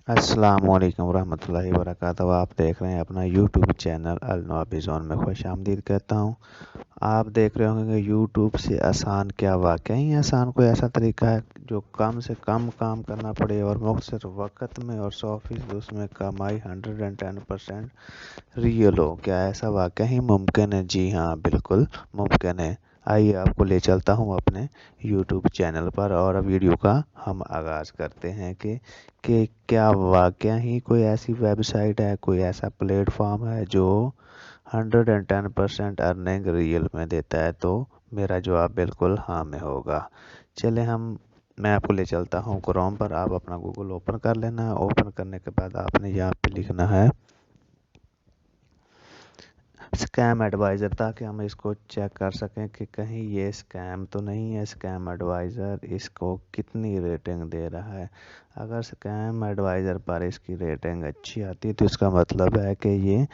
अस्सलामुअलैकुम रहमतुल्लाहि वबरकातुहू। आप देख रहे हैं अपना यूट्यूब चैनल अलनवाबी जोन में खुशामदीद कहता हूँ। आप देख रहे होंगे कि यूट्यूब से आसान क्या वाकई ही आसान कोई ऐसा तरीका है जो कम से कम काम करना पड़े और मुख्तसर वक्त में और 100% उसमें कमाई 110% रियल हो। क्या ऐसा वाकई ही मुमकिन है? जी हाँ, बिल्कुल मुमकिन है। आइए आपको ले चलता हूँ अपने यूट्यूब चैनल पर और वीडियो का हम आगाज़ करते हैं कि क्या वाकई ही कोई ऐसी वेबसाइट है, कोई ऐसा प्लेटफॉर्म है जो 110% अर्निंग रियल में देता है। तो मेरा जवाब बिल्कुल हाँ में होगा। चले मैं आपको ले चलता हूँ क्रोम पर। आप अपना गूगल ओपन कर लेना है। ओपन करने के बाद आपने यहाँ पे लिखना है स्कैम एडवाइज़र, ताकि हम इसको चेक कर सकें कि कहीं ये स्कैम तो नहीं है। स्कैम एडवाइज़र इसको कितनी रेटिंग दे रहा है। अगर स्कैम एडवाइज़र पर इसकी रेटिंग अच्छी आती है तो इसका मतलब है कि ये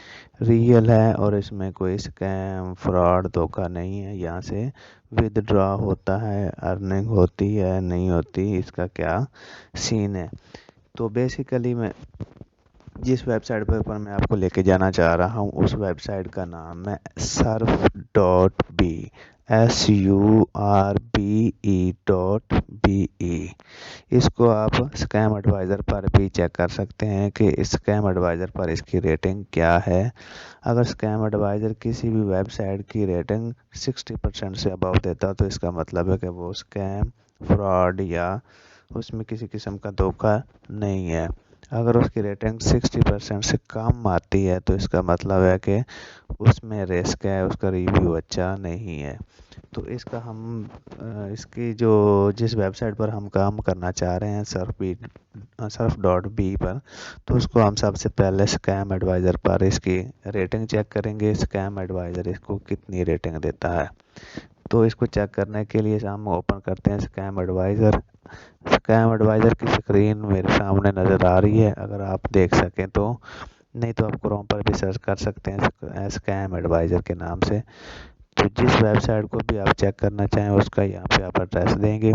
रियल है और इसमें कोई स्कैम फ्रॉड धोखा नहीं है। यहाँ से विदड्रॉ होता है, अर्निंग होती है नहीं होती, इसका क्या सीन है। तो बेसिकली जिस वेबसाइट पर मैं आपको लेके जाना चाह रहा हूँ उस वेबसाइट का नाम है surf.be। surbe.be। इसको आप स्कैम एडवाइज़र पर भी चेक कर सकते हैं कि इस स्कैम एडवाइज़र पर इसकी रेटिंग क्या है। अगर स्कैम एडवाइज़र किसी भी वेबसाइट की रेटिंग 60% से अबव देता तो इसका मतलब है कि वो स्कैम, फ्रॉड या उसमें किसी किस्म का धोखा नहीं है। अगर उसकी रेटिंग 60% से कम आती है तो इसका मतलब है कि उसमें रिस्क है, उसका रिव्यू अच्छा नहीं है। तो इसका इसकी जो जिस वेबसाइट पर हम काम करना चाह रहे हैं सर्फ.बी पर, तो उसको हम सबसे पहले स्कैम एडवाइज़र पर इसकी रेटिंग चेक करेंगे। स्कैम एडवाइज़र इसको कितनी रेटिंग देता है। तो इसको चेक करने के लिए हम ओपन करते हैं स्कैम एडवाइज़र। स्कैम एडवाइज़र की स्क्रीन मेरे सामने नज़र आ रही है, अगर आप देख सकें तो। नहीं तो आप क्रोम पर भी सर्च कर सकते हैं स्कैम एडवाइज़र के नाम से। तो जिस वेबसाइट को भी आप चेक करना चाहें उसका यहाँ पे आप एड्रेस देंगे।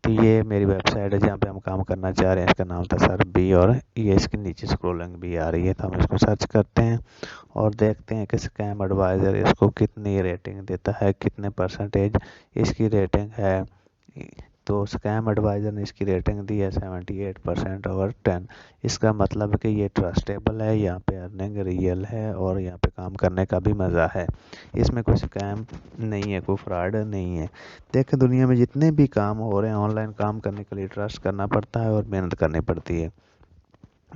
तो ये मेरी वेबसाइट है जहाँ पे हम काम करना चाह रहे हैं, इसका नाम था सर बी और ये इसके नीचे स्क्रोलिंग भी आ रही है। तो हम इसको सर्च करते हैं और देखते हैं कि स्कैम एडवाइज़र इसको कितनी रेटिंग देता है, कितने परसेंटेज इसकी रेटिंग है। तो स्कैम एडवाइज़र ने इसकी रेटिंग दी है 78% ओवर 10। इसका मतलब है कि ये ट्रस्टेबल है, यहाँ पे अर्निंग रियल है और यहाँ पे काम करने का भी मज़ा है। इसमें कोई स्कैम नहीं है, कोई फ्रॉड नहीं है। देखें, दुनिया में जितने भी काम हो रहे हैं ऑनलाइन काम करने के लिए ट्रस्ट करना पड़ता है और मेहनत करनी पड़ती है।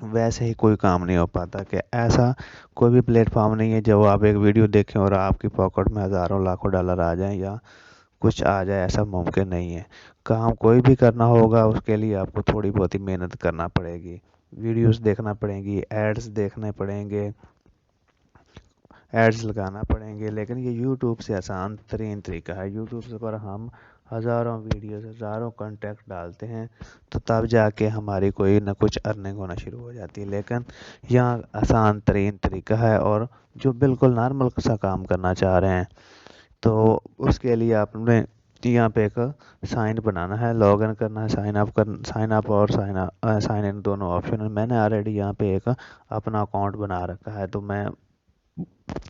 वैसे ही कोई काम नहीं हो पाता कि ऐसा कोई भी प्लेटफॉर्म नहीं है जब आप एक वीडियो देखें और आपकी पॉकेट में हज़ारों लाखों डॉलर आ जाएं या कुछ आ जाए, ऐसा मुमकिन नहीं है। काम कोई भी करना होगा उसके लिए आपको थोड़ी बहुत ही मेहनत करना पड़ेगी, वीडियोस देखना पड़ेंगी, एड्स देखने पड़ेंगे, एड्स लगाना पड़ेंगे। लेकिन ये यूट्यूब से आसान तरीन तरीका है। यूट्यूब से पर हम हज़ारों वीडियोस, हज़ारों कंटेंट डालते हैं तो तब जाके हमारी कोई ना कुछ अर्निंग होना शुरू हो जाती है। लेकिन यहाँ आसान तरीन तरीका है और जो बिल्कुल नॉर्मल सा काम करना चाह रहे हैं तो उसके लिए आपने यहाँ पे एक साइन बनाना है, लॉग इन करना है। साइन अप और साइन इन दोनों ऑप्शन है। मैंने ऑलरेडी यहाँ पे एक अपना अकाउंट बना रखा है तो मैं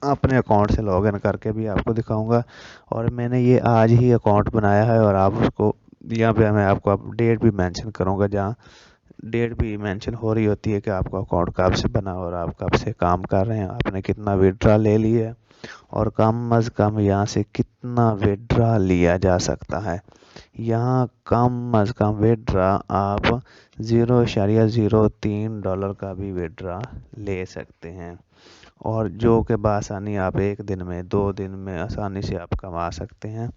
अपने अकाउंट से लॉग इन करके भी आपको दिखाऊंगा। और मैंने ये आज ही अकाउंट बनाया है और आप उसको यहाँ पे मैं आपको डेट भी मेंशन करूँगा, जहाँ डेट भी मेंशन हो रही होती है कि आपका अकाउंट कब से बना और आप कब से काम कर रहे हैं, आपने कितना विड्रॉ ले लिया है और कम अज़ कम यहाँ से कितना विड्रॉ लिया जा सकता है। यहाँ कम अज़ कम विड्रॉ आप $0.03 का भी विड्रॉ ले सकते हैं और जो कि बआसानी आप एक दिन में, 2 दिन में आसानी से आप कमा सकते हैं।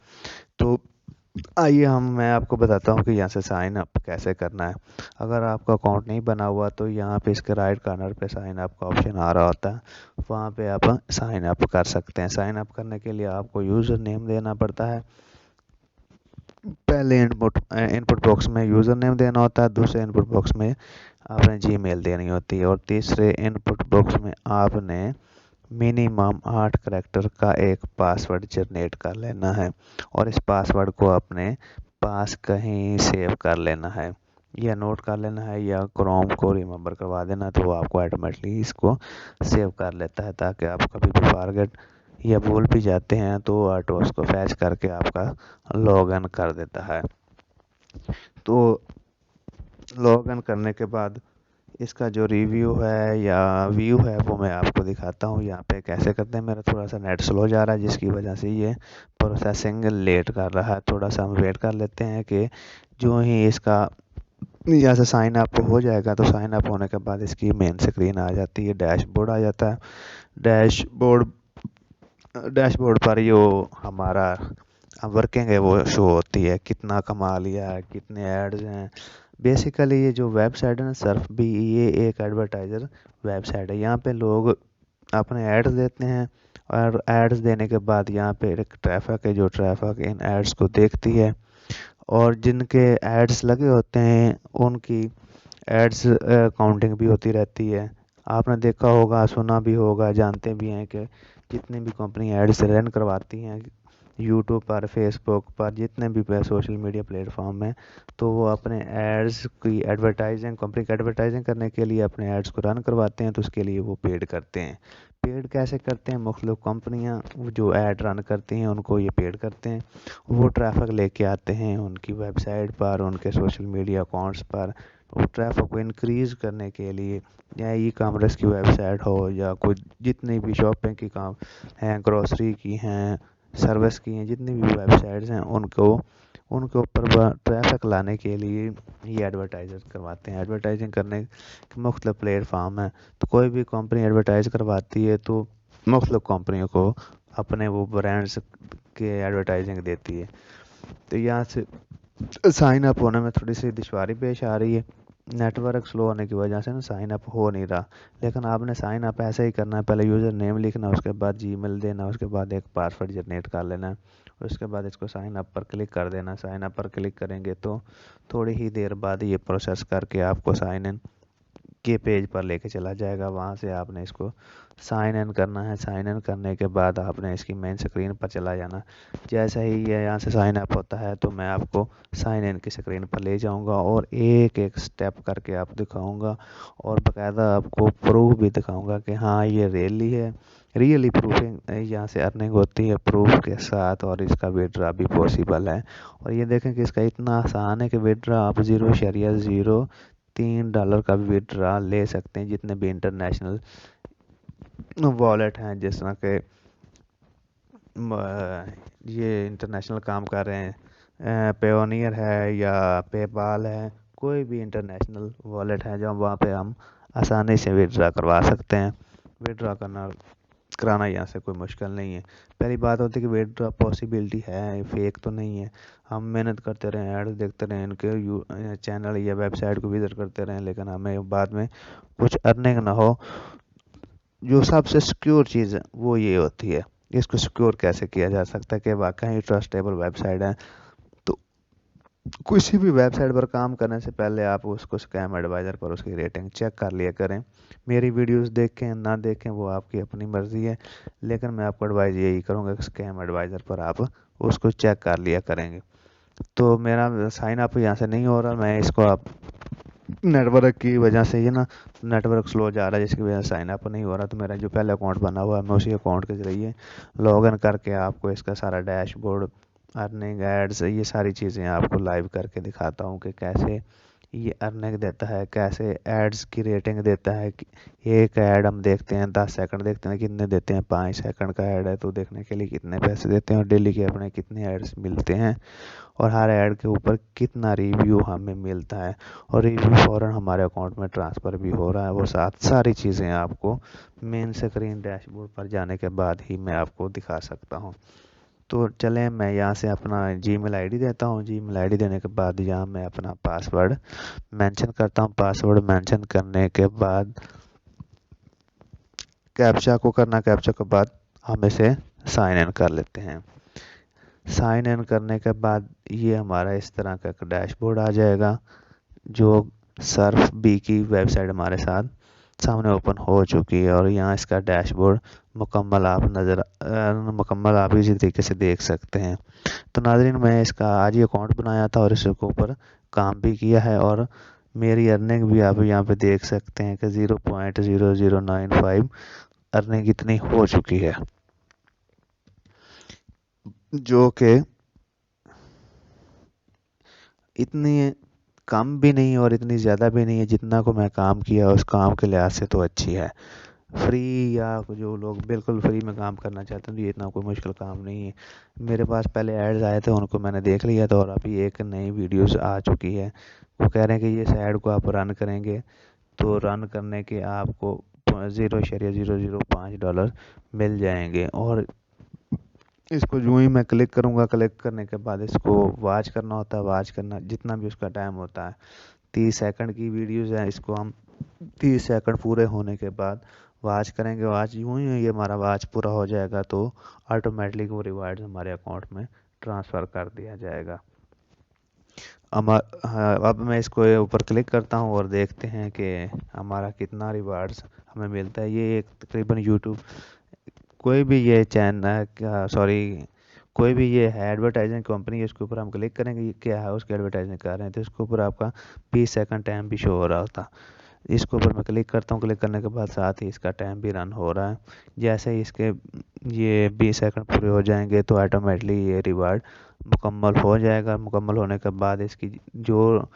तो आइए मैं आपको बताता हूँ कि यहाँ से साइन अप कैसे करना है। अगर आपका अकाउंट नहीं बना हुआ तो यहाँ पे इसके राइट कॉर्नर पे साइन अप का ऑप्शन आ रहा होता है, वहाँ पे आप साइन अप कर सकते हैं। साइन अप करने के लिए आपको यूज़र नेम देना पड़ता है। पहले इनपुट बॉक्स में यूज़र नेम देना होता है, दूसरे इनपुट बॉक्स में आपने जीमेल देनी होती है और तीसरे इनपुट बॉक्स में आपने मिनिमम 8 करैक्टर का एक पासवर्ड जनरेट कर लेना है और इस पासवर्ड को अपने पास कहीं सेव कर लेना है। या नोट कर लेना है या क्रोम को रिमेंबर करवा देना, तो वो आपको ऑटोमेटिकली इसको सेव कर लेता है, ताकि आप कभी भी फॉरगेट या भूल भी जाते हैं तो ऑटो उसको फैच करके आपका लॉग इन कर देता है। तो लॉग इन करने के बाद इसका जो रिव्यू है या व्यू है वो मैं आपको दिखाता हूँ यहाँ पे कैसे करते हैं। मेरा थोड़ा सा नेट स्लो जा रहा है जिसकी वजह से ये प्रोसेसिंग लेट कर रहा है। थोड़ा सा हम वेट कर लेते हैं कि जो ही इसका यहाँ से साइन अप हो जाएगा, तो साइन अप होने के बाद इसकी मेन स्क्रीन आ जाती है, डैशबोर्ड आ जाता है। डैशबोर्ड डैशबोर्ड पर जो हमारा वर्किंग है वो शो होती है, कितना कमा लिया है, कितने एड्स हैं। बेसिकली ये जो वेबसाइट है ना सर्फ भी, ये एक एडवर्टाइज़र वेबसाइट है। यहाँ पे लोग अपने एड्स देते हैं और एड्स देने के बाद यहाँ पे एक ट्रैफिक है, जो ट्रैफिक इन एड्स को देखती है और जिनके एड्स लगे होते हैं उनकी एड्स काउंटिंग भी होती रहती है। आपने देखा होगा, सुना भी होगा, जानते भी हैं कि जितनी भी कंपनी एड्स रन करवाती हैं यूट्यूब पर, फेसबुक पर, जितने भी सोशल मीडिया प्लेटफॉर्म हैं, तो वो अपने एड्स की एडवर्टाइजिंग, कंपनी की एडवर्टाइजिंग करने के लिए अपने एड्स को रन करवाते हैं, तो उसके लिए वो पेड करते हैं। पेड कैसे करते हैं? मुख्तलिफ कंपनियां जो ऐड रन करती हैं उनको ये पेड करते हैं। वो ट्रैफिक लेके आते हैं उनकी वेबसाइट पर, उनके सोशल मीडिया अकाउंट्स पर। वो ट्रैफिक को इंक्रीज़ करने के लिए, या ई कॉमर्स की वेबसाइट हो या कुछ जितनी भी शॉपिंग की काम हैं, ग्रोसरी की हैं, सर्विस की हैं, जितनी भी वेबसाइट्स हैं उनको उनके ऊपर ट्रैफिक लाने के लिए ये एडवर्टाइज़र करवाते हैं। एडवर्टाइजिंग करने के मुख्तलिफ प्लेटफार्म हैं, तो कोई भी कंपनी एडवर्टाइज करवाती है तो मुख्तलिफ कंपनियों को अपने वो ब्रांड्स के एडवर्टाइजिंग देती है। तो यहाँ से साइन अप होने में थोड़ी सी दुश्वारी पेश आ रही है, नेटवर्क स्लो होने की वजह से ना साइन अप हो नहीं रहा। लेकिन आपने साइन अप ऐसे ही करना है, पहले यूज़र नेम लिखना, उसके बाद जीमेल देना, उसके बाद एक पासवर्ड जनरेट कर लेना है, उसके बाद इसको साइन अप पर क्लिक कर देना। साइन अप पर क्लिक करेंगे तो थोड़ी ही देर बाद ये प्रोसेस करके आपको साइन इन के पेज पर लेके चला जाएगा। वहाँ से आपने इसको साइन इन करना है। साइन इन करने के बाद आपने इसकी मेन स्क्रीन पर चला जाना। जैसे ही ये यहाँ से साइन अप होता है तो मैं आपको साइन इन की स्क्रीन पर ले जाऊँगा और एक एक स्टेप करके आप दिखाऊँगा और बाकायदा आपको प्रूफ भी दिखाऊँगा कि हाँ ये रियली प्रूफिंग यहाँ से अर्निंग होती है प्रूफ के साथ, और इसका विड्रॉ भी पॉसिबल है। और ये देखें कि इसका इतना आसान है कि विड्रॉ आप $0.03 का भी विड्रॉ ले सकते हैं। जितने भी इंटरनेशनल वॉलेट हैं, जिस तरह के ये इंटरनेशनल काम कर रहे हैं, पेयोनियर है या पेपाल है, कोई भी इंटरनेशनल वॉलेट है जहाँ वहाँ पे हम आसानी से विड्रॉ करवा सकते हैं। विड्रॉ कराना यहाँ से कोई मुश्किल नहीं है। पहली बात होती है कि विड्रॉ पॉसिबिलिटी है, फेक तो नहीं है। हम मेहनत करते रहें, एड्स देखते रहें, इनके चैनल या वेबसाइट को विजिट करते रहें, लेकिन हमें बाद में कुछ अर्निंग ना हो। जो सबसे सिक्योर चीज़ है वो ये होती है। इसको सिक्योर कैसे किया जा सकता है कि वाकई ट्रस्टेबल वेबसाइट है। तो किसी भी वेबसाइट पर काम करने से पहले आप उसको स्कैम एडवाइज़र पर उसकी रेटिंग चेक कर लिया करें। मेरी वीडियोस देखें ना देखें वो आपकी अपनी मर्ज़ी है, लेकिन मैं आपको एडवाइस यही करूँगा कि स्कैम एडवाइज़र पर आप उसको चेक कर लिया करेंगे। तो मेरा साइन अप यहाँ से नहीं हो रहा, मैं इसको आप नेटवर्क की वजह से, ये ना नेटवर्क स्लो जा रहा है जिसकी वजह से साइन अप नहीं हो रहा। तो मेरा जो पहले अकाउंट बना हुआ है मैं उसी अकाउंट के ज़रिए लॉग इन करके आपको इसका सारा डैशबोर्ड, अर्निंग, एड्स, ये सारी चीज़ें आपको लाइव करके दिखाता हूँ कि कैसे ये अर्निंग देता है, कैसे एड्स की रेटिंग देता है। कि एक ऐड हम देखते हैं 10 सेकंड देखते हैं कितने देते हैं, 5 सेकंड का ऐड है तो देखने के लिए कितने पैसे देते हैं, और डेली के अपने कितने एड्स मिलते हैं, और हर ऐड के ऊपर कितना रिव्यू हमें मिलता है, और रिव्यू फ़ौरन हमारे अकाउंट में ट्रांसफ़र भी हो रहा है। वो सारी चीज़ें आपको मेन स्क्रीन डैशबोर्ड पर जाने के बाद ही मैं आपको दिखा सकता हूँ। तो चलें, मैं यहाँ से अपना जीमेल आईडी देता हूँ। जीमेल आईडी देने के बाद यहाँ मैं अपना पासवर्ड मेंशन करता हूँ। पासवर्ड मेंशन करने के बाद कैप्चा को करना, कैप्चा के बाद हम इसे साइन इन कर लेते हैं। साइन इन करने के बाद ये हमारा इस तरह का एक डैशबोर्ड आ जाएगा। जो सर्फ बी की वेबसाइट हमारे साथ सामने ओपन हो चुकी है, और यहाँ इसका डैशबोर्ड मुकम्मल आप इसी तरीके से देख सकते हैं। तो नाज़रीन, मैं इसका आज ही अकाउंट बनाया था और इसके ऊपर काम भी किया है और मेरी अर्निंग भी आप यहाँ पे देख सकते हैं कि 0.0095 अर्निंग इतनी हो चुकी है, जो कि इतनी कम भी नहीं और इतनी ज़्यादा भी नहीं है। जितना को मैं काम किया उस काम के लिहाज से तो अच्छी है। फ्री या जो लोग बिल्कुल फ्री में काम करना चाहते हैं तो ये इतना कोई मुश्किल काम नहीं है। मेरे पास पहले एड्स आए थे, उनको मैंने देख लिया था और अभी एक नई वीडियोस आ चुकी है। वो कह रहे हैं कि ये ऐड को आप रन करेंगे तो रन करने के आपको $0.005 मिल जाएंगे। और इसको यूं ही मैं क्लिक करूंगा, क्लिक करने के बाद इसको वॉच करना होता है। वॉच करना जितना भी उसका टाइम होता है, 30 सेकंड की वीडियोस है, इसको हम 30 सेकंड पूरे होने के बाद वॉच करेंगे। वॉच यूं ही ये हमारा वॉच पूरा हो जाएगा तो ऑटोमेटिकली वो रिवार्ड्स हमारे अकाउंट में ट्रांसफ़र कर दिया जाएगा। अब मैं इसको ऊपर क्लिक करता हूँ और देखते हैं कि हमारा कितना रिवार्ड्स हमें मिलता है। ये एक तकरीबन यूट्यूब कोई भी ये चैनल कोई भी ये है एडवर्टाइजिंग कंपनी है, इसके ऊपर हम क्लिक करेंगे ये क्या है उसकी एडवर्टाइजिंग कर रहे हैं तो इसके ऊपर आपका 20 सेकंड टाइम भी शो हो रहा होता। इसके ऊपर मैं क्लिक करता हूँ, क्लिक करने के बाद साथ ही इसका टाइम भी रन हो रहा है। जैसे ही इसके ये 20 सेकंड पूरे हो जाएंगे तो ऑटोमेटिकली ये रिवार्ड मुकम्मल हो जाएगा। मुकम्मल होने के बाद इसकी जो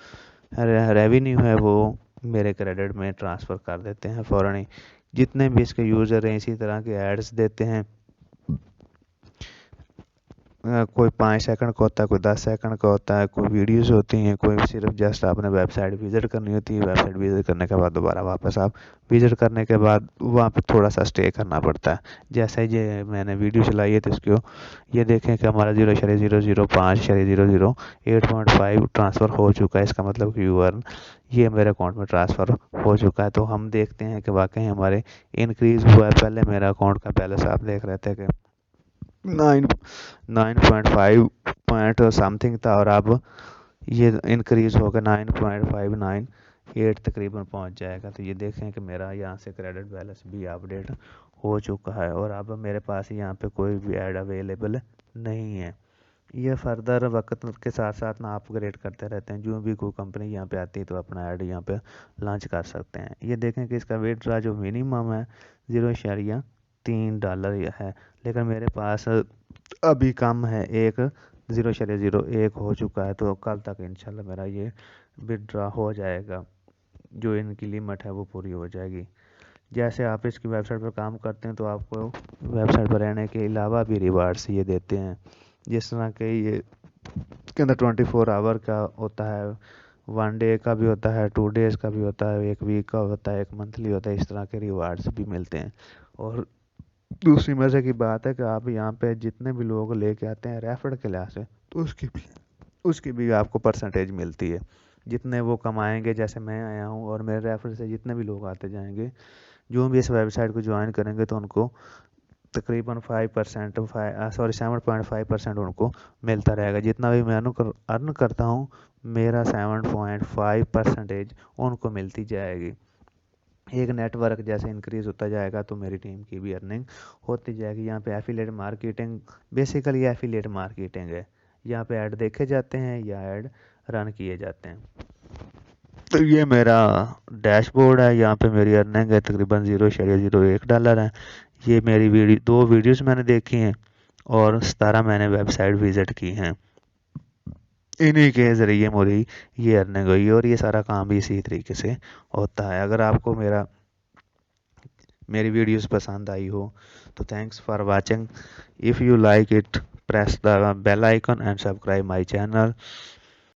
रेवेन्यू है वो मेरे क्रेडिट में ट्रांसफ़र कर देते हैं फ़ौरन ही। जितने भी इसके यूज़र हैं इसी तरह के एड्स देते हैं। कोई 5 सेकंड का होता है, कोई 10 सेकंड का होता है, कोई वीडियोस होती हैं, कोई सिर्फ जस्ट आपने वेबसाइट विज़िट करनी होती है। वेबसाइट विज़िट करने के बाद दोबारा वापस आप विज़िट करने के बाद वहाँ पे थोड़ा सा स्टे करना पड़ता है। जैसे ये मैंने वीडियो चलाई है तो इसको ये देखें कि हमारा 0.005 ट्रांसफ़र हो चुका है। इसका मतलब कि ये मेरे अकाउंट में ट्रांसफ़र हो चुका है। तो हम देखते हैं कि वाकई हमारे इंक्रीज़ हुआ है। पहले मेरा अकाउंट का बैलेंस आप देख रहे थे कि 9.5 पॉइंट समथिंग था और अब ये इंक्रीज होकर 9.598 तकरीबन पहुंच जाएगा। तो ये देखें कि मेरा यहाँ से क्रेडिट बैलेंस भी अपडेट हो चुका है और अब मेरे पास यहाँ पे कोई भी ऐड अवेलेबल नहीं है। ये फर्दर वक्त के साथ साथ ना अपग्रेड करते रहते हैं। जो भी कोई कंपनी यहाँ पे आती है तो अपना ऐड यहाँ पे लॉन्च कर सकते हैं। ये देखें कि इसका विड्रॉ जो मिनिमम है $0.3 है, लेकिन मेरे पास अभी कम है, 0.01 हो चुका है। तो कल तक इंशाल्लाह मेरा ये विड्रॉ हो जाएगा, जो इनकी लिमिट है वो पूरी हो जाएगी। जैसे आप इसकी वेबसाइट पर काम करते हैं तो आपको वेबसाइट पर रहने के अलावा भी रिवार्ड्स ये देते हैं। जिस तरह के ये के अंदर 24 आवर का होता है, 1 डे का भी होता है, 2 डेज़ का भी होता है, 1 वीक का होता है, 1 मंथली होता है। इस तरह के रिवार्ड्स भी मिलते हैं। और दूसरी मज़े की बात है कि आप यहाँ पे जितने भी लोग लेके आते हैं रेफर के लिहाज से तो उसकी भी आपको परसेंटेज मिलती है। जितने वो कमाएंगे, जैसे मैं आया हूँ और मेरे रेफर से जितने भी लोग आते जाएंगे जो भी इस वेबसाइट को ज्वाइन करेंगे तो उनको तकरीबन 7.5% उनको मिलता रहेगा। जितना भी मैं अर्न करता हूँ मेरा 7.5% उनको मिलती जाएगी। एक नेटवर्क जैसे इंक्रीज होता जाएगा तो मेरी टीम की भी अर्निंग होती जाएगी। यहाँ पे affiliate marketing, basically affiliate marketing है। यहाँ पे ऐड देखे जाते हैं या ऐड रन किए जाते हैं। तो ये मेरा डैशबोर्ड है। यहाँ पे मेरी अर्निंग है तकरीबन $0.01 है। ये मेरी 2 वीडियोस मैंने देखी हैं और 17 मैंने वेबसाइट विजिट की हैं। इन्हीं के ज़रिए मेरी ये अर्निंग हुई और ये सारा काम भी इसी तरीके से होता है। अगर आपको मेरी वीडियोस पसंद आई हो तो thanks for watching. If you like it, press the bell icon and subscribe my channel.